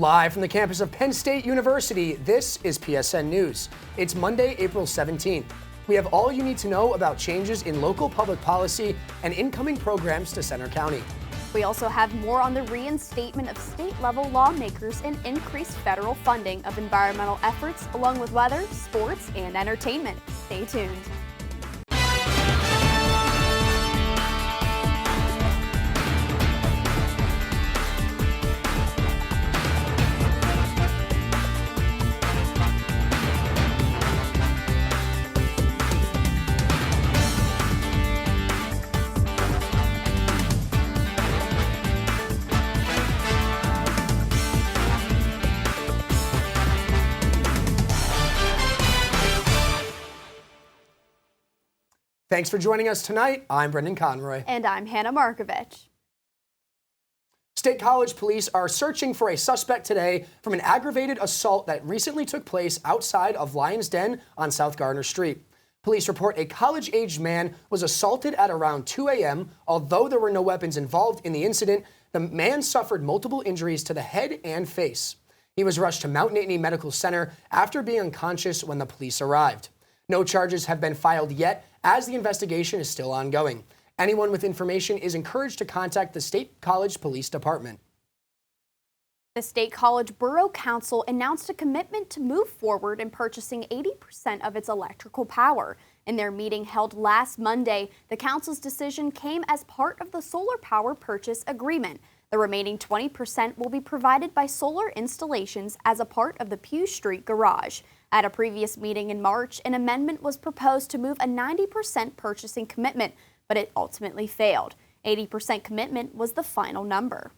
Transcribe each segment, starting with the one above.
Live from the campus of Penn State University, this is PSN News. It's Monday, April 17th. We have all you need to know about changes in local public policy and incoming programs to Center County. We also have more on the reinstatement of state-level lawmakers and increased federal funding of environmental efforts, along with weather, sports, and entertainment. Stay tuned. Thanks for joining us tonight. I'm Brendan Conroy. And I'm Hannah Markovich. State College police are searching for a suspect today from an aggravated assault that recently took place outside of Lion's Den on South Gardner Street. Police report a college-aged man was assaulted at around 2 a.m. Although there were no weapons involved in the incident, the man suffered multiple injuries to the head and face. He was rushed to Mount Nittany Medical Center after being unconscious when the police arrived. No charges have been filed yet, as the investigation is still ongoing. Anyone with information is encouraged to contact the State College Police Department. The State College Borough Council announced a commitment to move forward in purchasing 80% of its electrical power. In their meeting held last Monday, the council's decision came as part of the solar power purchase agreement. The remaining 20% will be provided by solar installations as a part of the Pew Street garage. At a previous meeting in March, an amendment was proposed to move a 90% purchasing commitment, but it ultimately failed. 80% commitment was the final number.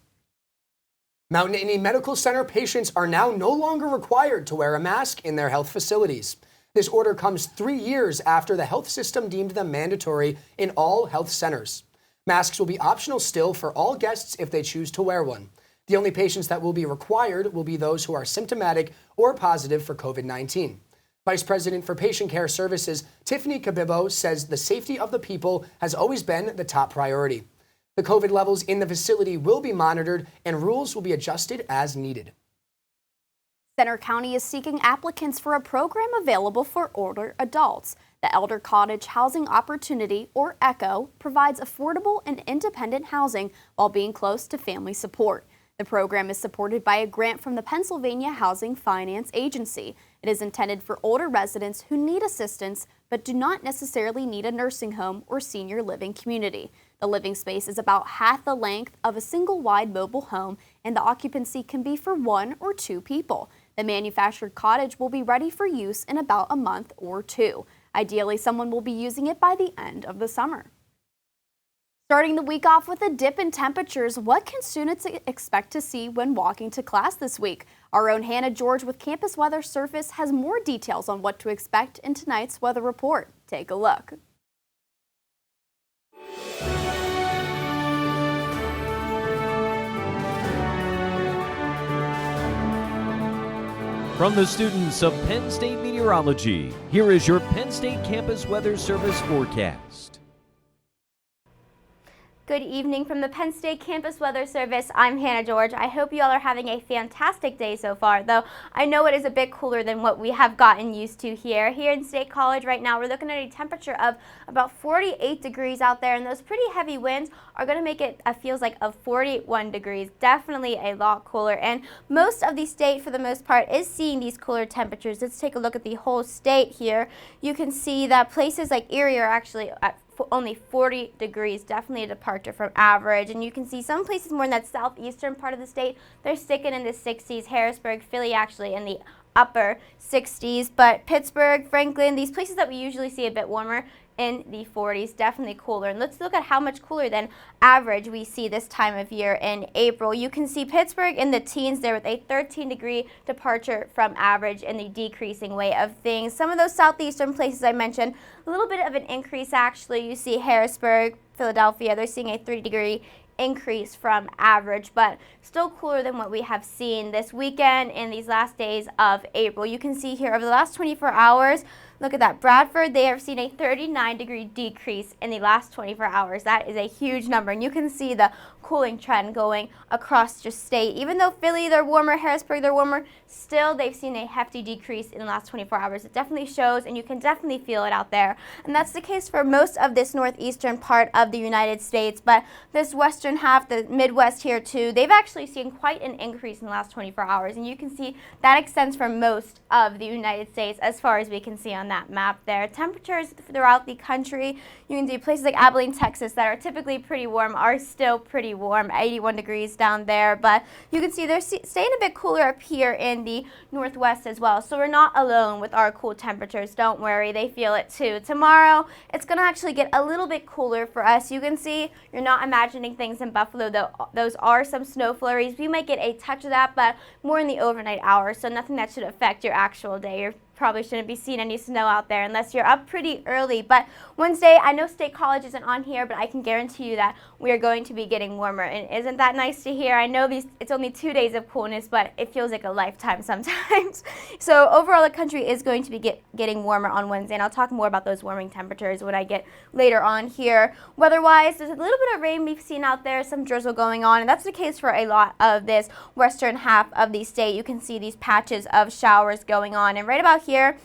Mount Nittany Medical Center patients are now no longer required to wear a mask in their health facilities. This order comes 3 years after the health system deemed them mandatory in all health centers. Masks will be optional still for all guests if they choose to wear one. The only patients that will be required will be those who are symptomatic or positive for COVID-19. Vice President for Patient Care Services, Tiffany Kabibo, says the safety of the people has always been the top priority. The COVID levels in the facility will be monitored and rules will be adjusted as needed. Center County is seeking applicants for a program available for older adults. The Elder Cottage Housing Opportunity, or ECHO, provides affordable and independent housing while being close to family support. The program is supported by a grant from the Pennsylvania Housing Finance Agency. It is intended for older residents who need assistance but do not necessarily need a nursing home or senior living community. The living space is about half the length of a single wide mobile home, and the occupancy can be for 1 or 2 people. The manufactured cottage will be ready for use in about a month or 2. Ideally, someone will be using it by the end of the summer. Starting the week off with a dip in temperatures, what can students expect to see when walking to class this week? Our own Hannah George with Campus Weather Service has more details on what to expect in tonight's weather report. Take a look. From the students of Penn State Meteorology, here is your Penn State Campus Weather Service forecast. Good evening from the Penn State Campus Weather Service. I'm Hannah George. I hope you all are having a fantastic day so far, though I know it is a bit cooler than what we have gotten used to here. Here in State College right now, we're looking at a temperature of about 48 degrees out there, and those pretty heavy winds are going to make it feels like of 41 degrees. Definitely a lot cooler, and most of the state, for the most part, is seeing these cooler temperatures. Let's take a look at the whole state here. You can see that places like Erie are actually at only 40 degrees, definitely a departure from average. And you can see some places more in that southeastern part of the state, they're sticking in the 60s. Harrisburg, Philly actually in the upper 60s, but Pittsburgh, Franklin, these places that we usually see a bit warmer, in the 40s, definitely cooler. And let's look at how much cooler than average we see this time of year in April. You can see Pittsburgh in the teens there with a 13-degree departure from average in the decreasing way of things. Some of those southeastern places I mentioned, a little bit of an increase actually. You see Harrisburg, Philadelphia, they're seeing a 3-degree increase from average, but still cooler than what we have seen this weekend in these last days of April. You can see here over the last 24 hours, look at that. Bradford, they have seen a 39-degree decrease in the last 24 hours. That is a huge number, and you can see the cooling trend going across your state. Even though Philly, they're warmer, Harrisburg, they're warmer, still they've seen a hefty decrease in the last 24 hours. It definitely shows, and you can definitely feel it out there. And that's the case for most of this northeastern part of the United States, but this western half, the Midwest here too, they've actually seen quite an increase in the last 24 hours, and you can see that extends for most of the United States as far as we can see on that map there. Temperatures throughout the country, you can see places like Abilene, Texas that are typically pretty warm are still pretty warm, 81 degrees down there, but you can see they're staying a bit cooler up here in the northwest as well. So we're not alone with our cool temperatures. Don't worry, they feel it too. Tomorrow, it's going to actually get a little bit cooler for us. You can see you're not imagining things in Buffalo, though. Those are some snow flurries. We might get a touch of that, but more in the overnight hours, so nothing that should affect your actual day. You're probably shouldn't be seeing any snow out there unless you're up pretty early. But Wednesday, I know State College isn't on here, but I can guarantee you that we are going to be getting warmer. And isn't that nice to hear? I know it's only 2 days of coolness, but it feels like a lifetime sometimes. So overall, the country is going to be getting warmer on Wednesday, and I'll talk more about those warming temperatures when I get later on here. Weather-wise, there's a little bit of rain we've seen out there, some drizzle going on, and that's the case for a lot of this western half of the state. You can see these patches of showers going on, and right about here,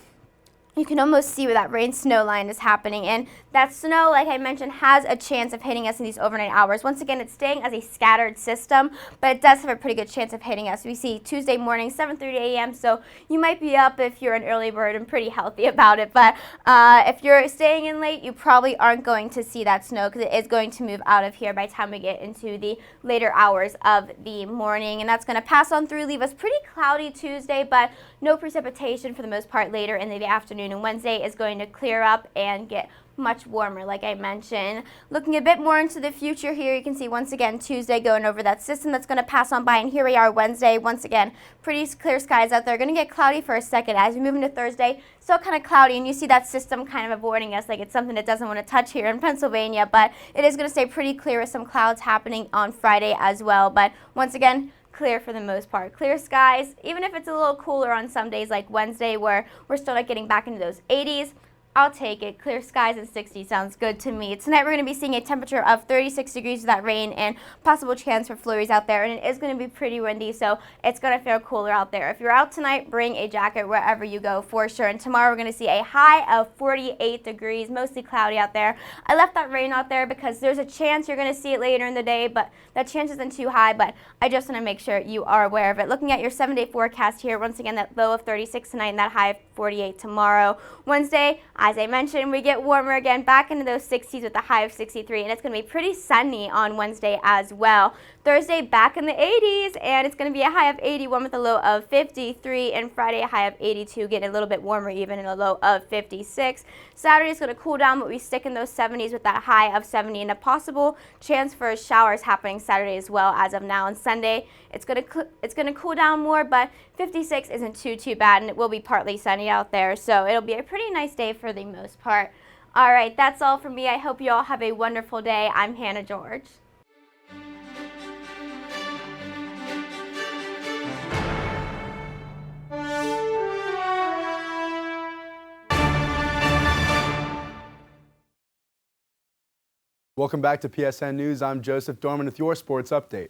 you can almost see where that rain-snow line is happening, and that snow, like I mentioned, has a chance of hitting us in these overnight hours. Once again, it's staying as a scattered system, but it does have a pretty good chance of hitting us. We see Tuesday morning, 7:30 a.m., so you might be up if you're an early bird and pretty healthy about it, but if you're staying in late, you probably aren't going to see that snow because it is going to move out of here by the time we get into the later hours of the morning, and that's going to pass on through, leave us pretty cloudy Tuesday, but no precipitation for the most part later in the afternoon, and Wednesday is going to clear up and get much warmer, like I mentioned. Looking a bit more into the future here, you can see once again Tuesday going over that system that's going to pass on by, and here we are Wednesday. Once again, pretty clear skies out there. Going to get cloudy for a second as we move into Thursday. Still kind of cloudy, and you see that system kind of avoiding us like it's something it doesn't want to touch here in Pennsylvania, but it is going to stay pretty clear with some clouds happening on Friday as well. But once again, clear for the most part. Clear skies, even if it's a little cooler on some days like Wednesday where we're still not getting back into those 80s. I'll take it. Clear skies and 60 sounds good to me. Tonight we're going to be seeing a temperature of 36 degrees with that rain and possible chance for flurries out there, and it is going to be pretty windy, so it's going to feel cooler out there. If you're out tonight, bring a jacket wherever you go for sure. And tomorrow we're going to see a high of 48 degrees, mostly cloudy out there. I left that rain out there because there's a chance you're going to see it later in the day, but that chance isn't too high, but I just want to make sure you are aware of it. Looking at your 7-day forecast here, once again, that low of 36 tonight and that high of 48 tomorrow. Wednesday, as I mentioned, we get warmer again, back into those 60s with a high of 63, and it's going to be pretty sunny on Wednesday as well. Thursday, back in the 80s, and it's going to be a high of 81 with a low of 53, and Friday, a high of 82, getting a little bit warmer even, and a low of 56. Saturday is going to cool down, but we stick in those 70s with that high of 70, and a possible chance for showers happening Saturday as well as of now. And Sunday, it's going to cool down more, but 56 isn't too bad, and it will be partly sunny out there, so it'll be a pretty nice day for the most part. All right, that's all from me. I hope you all have a wonderful day. I'm Hannah George. Welcome back to PSN News. I'm Joseph Dorman with your sports update.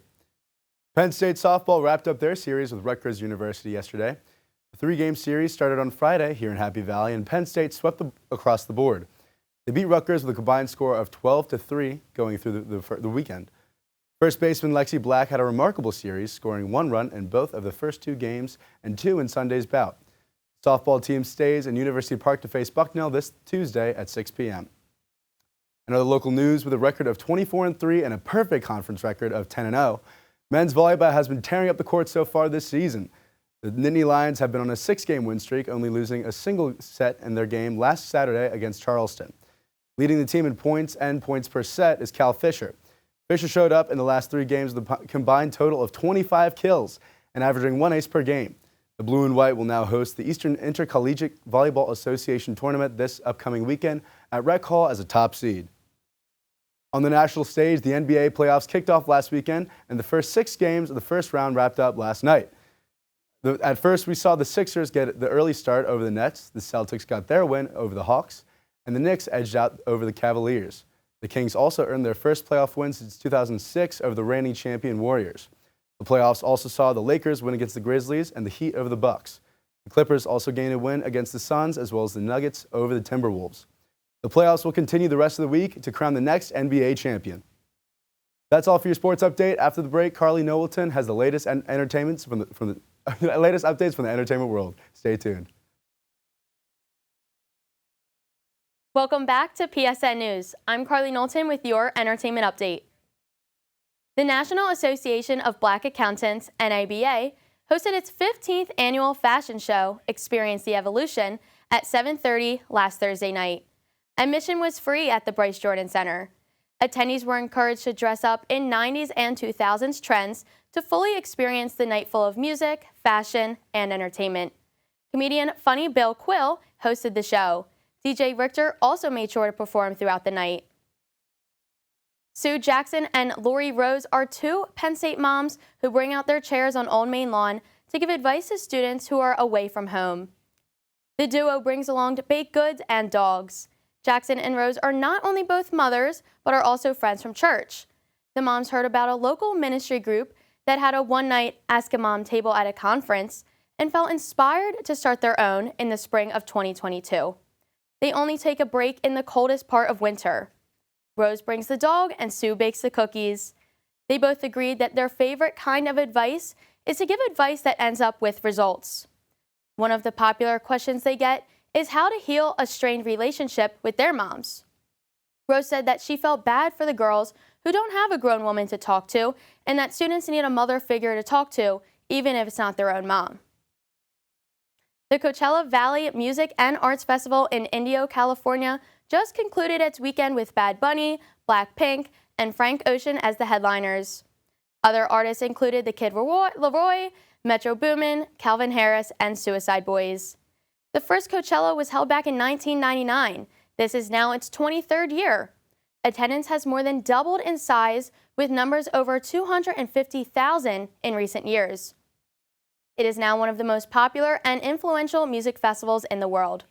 Penn State softball wrapped up their series with Rutgers University yesterday. The 3-game series started on Friday here in Happy Valley, and Penn State swept across the board. They beat Rutgers with a combined score of 12-3 going through the weekend. First baseman Lexi Black had a remarkable series, scoring 1 run in both of the first 2 games and 2 in Sunday's bout. The softball team stays in University Park to face Bucknell this Tuesday at 6 p.m. In other local news, with a record of 24-3 and a perfect conference record of 10-0, men's volleyball has been tearing up the court so far this season. The Nittany Lions have been on a 6-game win streak, only losing a single set in their game last Saturday against Charleston. Leading the team in points and points per set is Cal Fisher. Fisher showed up in the last 3 games with a combined total of 25 kills and averaging 1 ace per game. The Blue and White will now host the Eastern Intercollegiate Volleyball Association tournament this upcoming weekend at Rec Hall as a top seed. On the national stage, the NBA playoffs kicked off last weekend, and the first 6 games of the first round wrapped up last night. At first, we saw the Sixers get the early start over the Nets. The Celtics got their win over the Hawks, and the Knicks edged out over the Cavaliers. The Kings also earned their first playoff win since 2006 over the reigning champion Warriors. The playoffs also saw the Lakers win against the Grizzlies and the Heat over the Bucks. The Clippers also gained a win against the Suns as well as the Nuggets over the Timberwolves. The playoffs will continue the rest of the week to crown the next NBA champion. That's all for your sports update. After the break, Carly Knowlton has the latest entertainments from the latest updates from the entertainment world. Stay tuned. Welcome back to PSN News. I'm Carly Knowlton with your entertainment update. The National Association of Black Accountants, NABA, hosted its 15th annual fashion show, Experience the Evolution, at 7:30 last Thursday night. Admission was free at the Bryce Jordan Center. Attendees were encouraged to dress up in 90s and 2000s trends to fully experience the night full of music, fashion, and entertainment. Comedian Funny Bill Quill hosted the show. DJ Richter also made sure to perform throughout the night. Sue Jackson and Lori Rose are two Penn State moms who bring out their chairs on Old Main Lawn to give advice to students who are away from home. The duo brings along baked goods and dogs. Jackson and Rose are not only both mothers, but are also friends from church. The moms heard about a local ministry group that had a one-night Ask a Mom table at a conference and felt inspired to start their own in the spring of 2022. They only take a break in the coldest part of winter. Rose brings the dog and Sue bakes the cookies. They both agreed that their favorite kind of advice is to give advice that ends up with results. One of the popular questions they get is how to heal a strained relationship with their moms. Rose said that she felt bad for the girls who don't have a grown woman to talk to and that students need a mother figure to talk to, even if it's not their own mom. The Coachella Valley Music and Arts Festival in Indio, California just concluded its weekend with Bad Bunny, Blackpink, and Frank Ocean as the headliners. Other artists included the Kid Laroi, Metro Boomin, Calvin Harris, and Suicide Boys. The first Coachella was held back in 1999. This is now its 23rd year. Attendance has more than doubled in size, with numbers over 250,000 in recent years. It is now one of the most popular and influential music festivals in the world.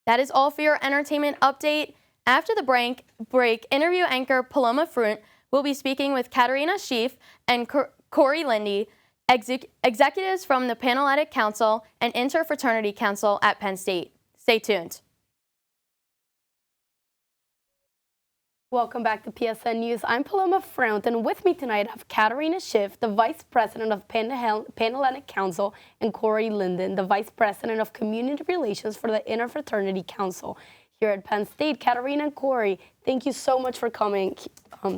That is all for your entertainment update. After the break, interview anchor Paloma Frunt will be speaking with Katarina Schief and Corey Lindy, executives from the Panhellenic Council and Interfraternity Council at Penn State. Stay tuned. Welcome back to PSN News. I'm Paloma Frunt, and with me tonight I have Katarina Schiff, the Vice President of Panhellenic Council, and Corey Linden, the Vice President of Community Relations for the Interfraternity Council here at Penn State. Katarina and Corey, thank you so much for coming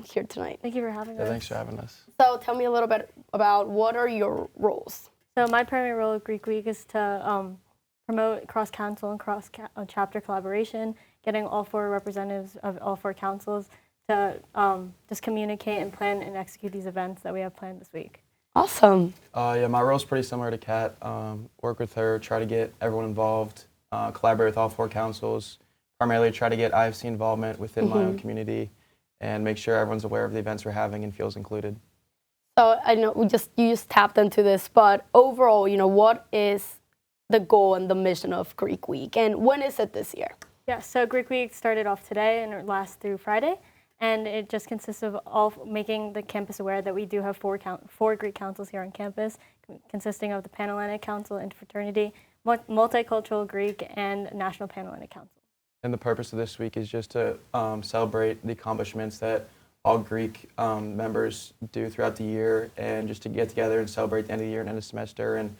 here tonight. Thank you for having us. Thanks for having us. So tell me a little bit about what are your roles? So my primary role at Greek Week is to promote cross-council and cross-chapter collaboration, getting all four representatives of all four councils to just communicate and plan and execute these events that we have planned this week. Awesome. Yeah, my role's pretty similar to Kat. Work with her, try to get everyone involved, collaborate with all four councils, primarily try to get IFC involvement within my own community, and make sure everyone's aware of the events we're having and feels included. So I know you just tapped into this, but overall, what is the goal and the mission of Greek Week, and when is it this year? Yeah, so Greek Week started off today and it lasts through Friday, and it just consists of all making the campus aware that we do have four Greek councils here on campus, consisting of the Panhellenic Council, Interfraternity, Multicultural Greek, and National Panhellenic Council. And the purpose of this week is just to celebrate the accomplishments that all Greek members do throughout the year, and just to get together and celebrate the end of the year and end of semester, and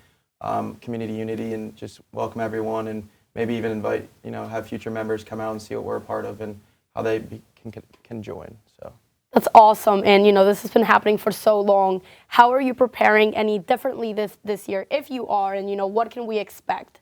community unity, and just welcome everyone, and maybe even invite, have future members come out and see what we're a part of and how they can join. So that's awesome, and this has been happening for so long. How are you preparing any differently this year, if you are, and what can we expect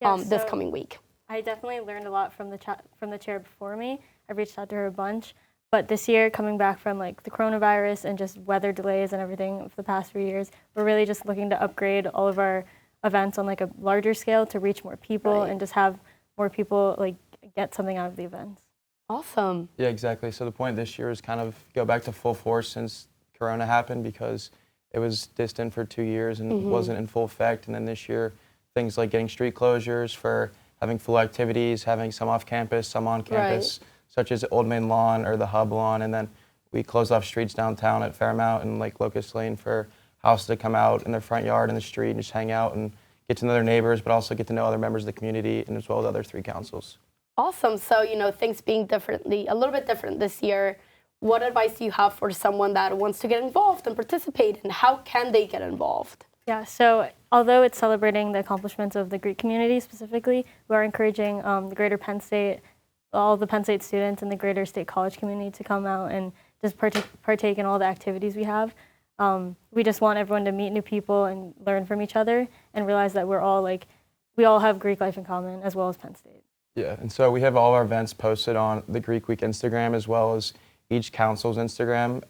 this coming week? I definitely learned a lot from the chair before me. I've reached out to her a bunch, but this year, coming back from the coronavirus and just weather delays and everything for the past 3 years, we're really just looking to upgrade all of our events on a larger scale to reach more people and just have more people get something out of the events. Awesome. Yeah, exactly. So the point this year is kind of go back to full force since Corona happened, because it was distant for 2 years and wasn't in full effect. And then this year, things like getting street closures for having full activities, having some off campus, some on campus, such as Old Main Lawn or the Hub Lawn. And then we closed off streets downtown at Fairmount and like Locust Lane for houses to come out in their front yard in the street and just hang out and get to know their neighbors, but also get to know other members of the community and as well as other 3 councils. Awesome. So, things being a little bit different this year, what advice do you have for someone that wants to get involved and participate, and how can they get involved? Yeah, so although it's celebrating the accomplishments of the Greek community specifically, we are encouraging the greater Penn State, all the Penn State students and the greater State College community to come out and just partake in all the activities we have. We just want everyone to meet new people and learn from each other and realize that we all have Greek life in common as well as Penn State. Yeah, and so we have all our events posted on the Greek Week Instagram as well as each council's Instagram.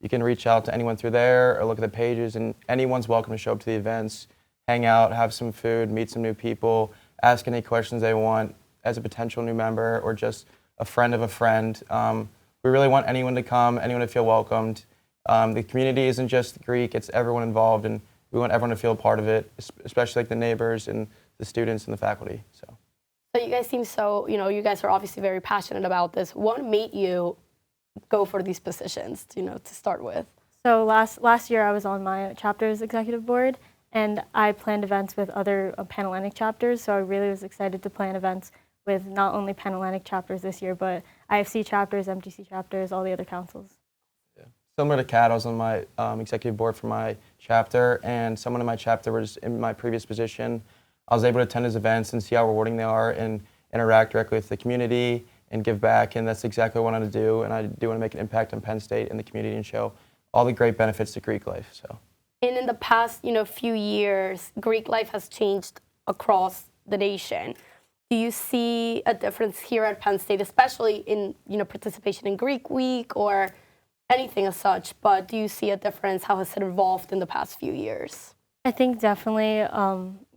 You can reach out to anyone through there or look at the pages, and anyone's welcome to show up to the events, hang out, have some food, meet some new people, ask any questions they want as a potential new member or just a friend of a friend. We really want anyone to come, anyone to feel welcomed. The community isn't just Greek, it's everyone involved, and we want everyone to feel a part of it, especially like the neighbors and the students and the faculty. So you guys seem so, you guys are obviously very passionate about this. What made you go for these positions, to start with? So last year I was on my chapter's executive board, and I planned events with other Pan-Atlantic chapters, so I really was excited to plan events with not only Pan-Atlantic chapters this year, but IFC chapters, MTC chapters, all the other councils. Yeah. Similar to Kat, I was on my executive board for my chapter, and someone in my chapter was in my previous position. I was able to attend his events and see how rewarding they are and interact directly with the community and give back, and that's exactly what I want to do, and I do want to make an impact on Penn State and the community and show all the great benefits to Greek life. So. And in the past, few years, Greek life has changed across the nation. Do you see a difference here at Penn State, especially in, participation in Greek Week or anything as such, but do you see a difference? How has it evolved in the past few years? I think definitely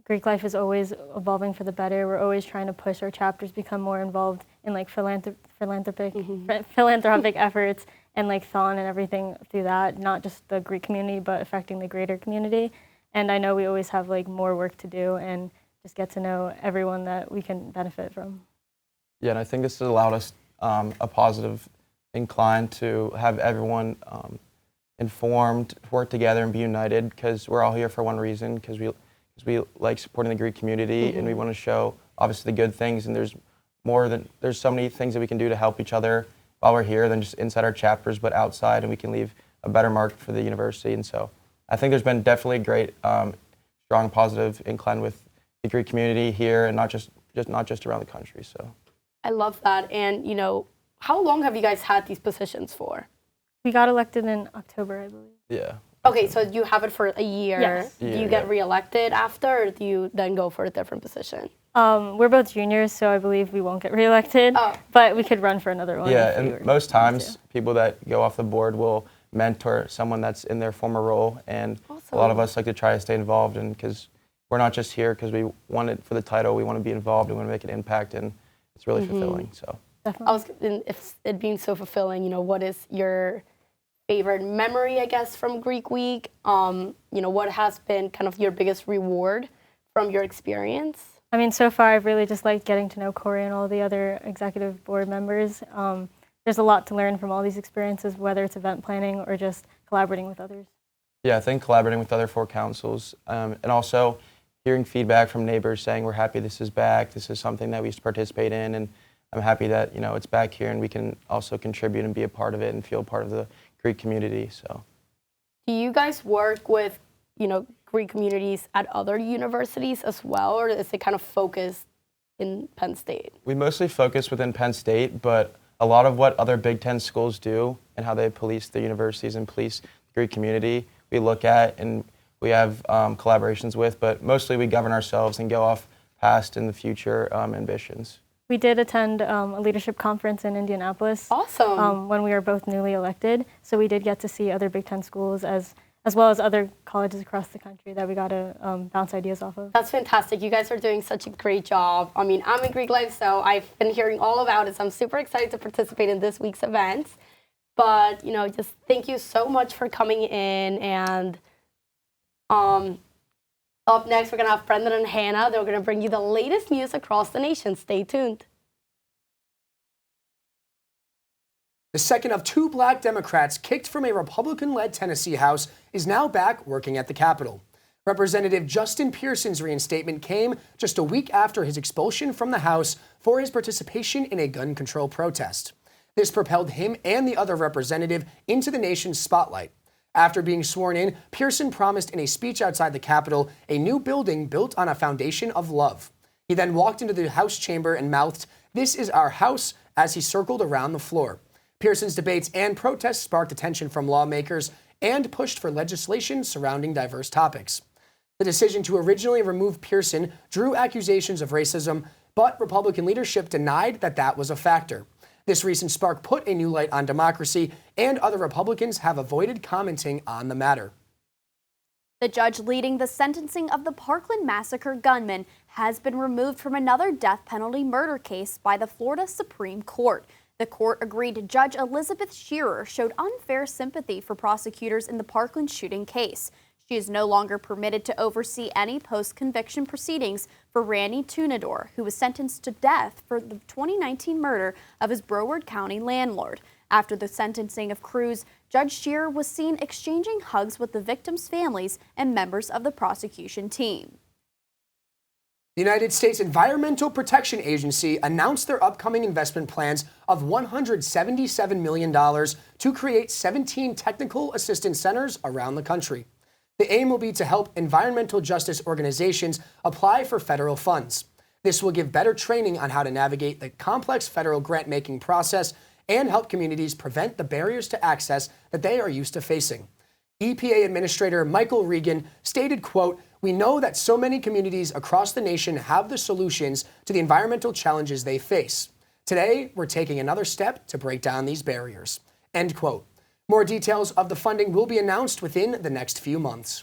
Greek life is always evolving for the better. We're always trying to push our chapters become more involved in like philanthropic efforts and like thon and everything through that, not just the Greek community, but affecting the greater community. And I know we always have like more work to do and just get to know everyone that we can benefit from. Yeah, and I think this has allowed us a positive incline to have everyone informed, work together, and be united, because we're all here for one reason, because we like supporting the Greek community, and we want to show obviously the good things, and there's so many things that we can do to help each other while we're here than just inside our chapters, but outside, and we can leave a better mark for the university. And so I think there's been definitely a great, strong, positive incline with the Greek community here, and not just around the country. So I love that. And how long have you guys had these positions for? We got elected in October, I believe. Yeah. Okay, so you have it for a year. Yes. Do you get reelected after, or do you then go for a different position? We're both juniors, so I believe we won't get reelected, but we could run for another one. Yeah, and most times people that go off the board will mentor someone that's in their former role, and a lot of us like to try to stay involved, and because we're not just here because we want it for the title, we want to be involved, we want to make an impact, and it's really fulfilling. So Definitely. If it being so fulfilling, what is your favorite memory, I guess, from Greek Week? What has been kind of your biggest reward from your experience? I mean, so far I've really just liked getting to know Corey and all the other executive board members. There's a lot to learn from all these experiences, whether it's event planning or just collaborating with others. Yeah, I think collaborating with other 4 councils, and also hearing feedback from neighbors saying we're happy this is back, this is something that we used to participate in, and I'm happy that it's back here and we can also contribute and be a part of it and feel part of the Greek community. So, do you guys work with Greek communities at other universities as well, or is it kind of focused in Penn State? We mostly focus within Penn State, but a lot of what other Big Ten schools do and how they police the universities and police the Greek community, we look at and we have collaborations with, but mostly we govern ourselves and go off past and the future ambitions. We did attend a leadership conference in Indianapolis. Awesome. When we were both newly elected, so we did get to see other Big Ten schools as well as other colleges across the country that we got to bounce ideas off of. That's fantastic. You guys are doing such a great job. I mean, I'm in Greek life, so I've been hearing all about it, so I'm super excited to participate in this week's events. But, just thank you so much for coming in. And up next, we're going to have Brendan and Hannah. They're going to bring you the latest news across the nation. Stay tuned. The second of two black Democrats kicked from a Republican-led Tennessee House is now back working at the Capitol. Representative Justin Pearson's reinstatement came just a week after his expulsion from the House for his participation in a gun control protest. This propelled him and the other representative into the nation's spotlight. After being sworn in, Pearson promised in a speech outside the Capitol a new building built on a foundation of love. He then walked into the House chamber and mouthed, "This is our house," as he circled around the floor. Pearson's debates and protests sparked attention from lawmakers and pushed for legislation surrounding diverse topics. The decision to originally remove Pearson drew accusations of racism, but Republican leadership denied that that was a factor. This recent spark put a new light on democracy, and other Republicans have avoided commenting on the matter. The judge leading the sentencing of the Parkland massacre gunman has been removed from another death penalty murder case by the Florida Supreme Court. The court agreed Judge Elizabeth Shearer showed unfair sympathy for prosecutors in the Parkland shooting case. She is no longer permitted to oversee any post-conviction proceedings for Randy Tunador, who was sentenced to death for the 2019 murder of his Broward County landlord. After the sentencing of Cruz, Judge Shearer was seen exchanging hugs with the victims' families and members of the prosecution team. The United States Environmental Protection Agency announced their upcoming investment plans of $177 million to create 17 technical assistance centers around the country. The aim will be to help environmental justice organizations apply for federal funds. This will give better training on how to navigate the complex federal grant-making process and help communities prevent the barriers to access that they are used to facing. EPA Administrator Michael Regan stated, quote, "We know that so many communities across the nation have the solutions to the environmental challenges they face. Today, we're taking another step to break down these barriers." End quote. More details of the funding will be announced within the next few months.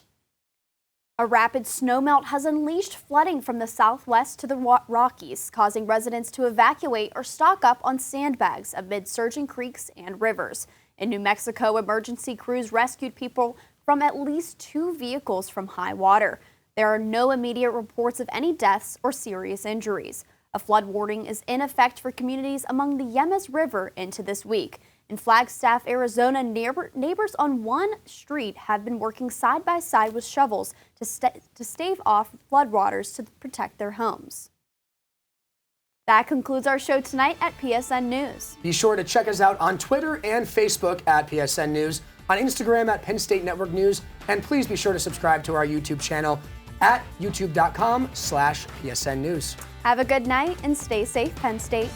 A rapid snowmelt has unleashed flooding from the southwest to the Rockies, causing residents to evacuate or stock up on sandbags amid surging creeks and rivers. In New Mexico, emergency crews rescued people from at least 2 vehicles from high water. There are no immediate reports of any deaths or serious injuries. A flood warning is in effect for communities along the Yemes River into this week. In Flagstaff, Arizona, neighbors on one street have been working side by side with shovels to stave off floodwaters to protect their homes. That concludes our show tonight at PSN News. Be sure to check us out on Twitter and Facebook at PSN News, on Instagram at Penn State Network News, and please be sure to subscribe to our YouTube channel at youtube.com/PSN News. Have a good night and stay safe, Penn State.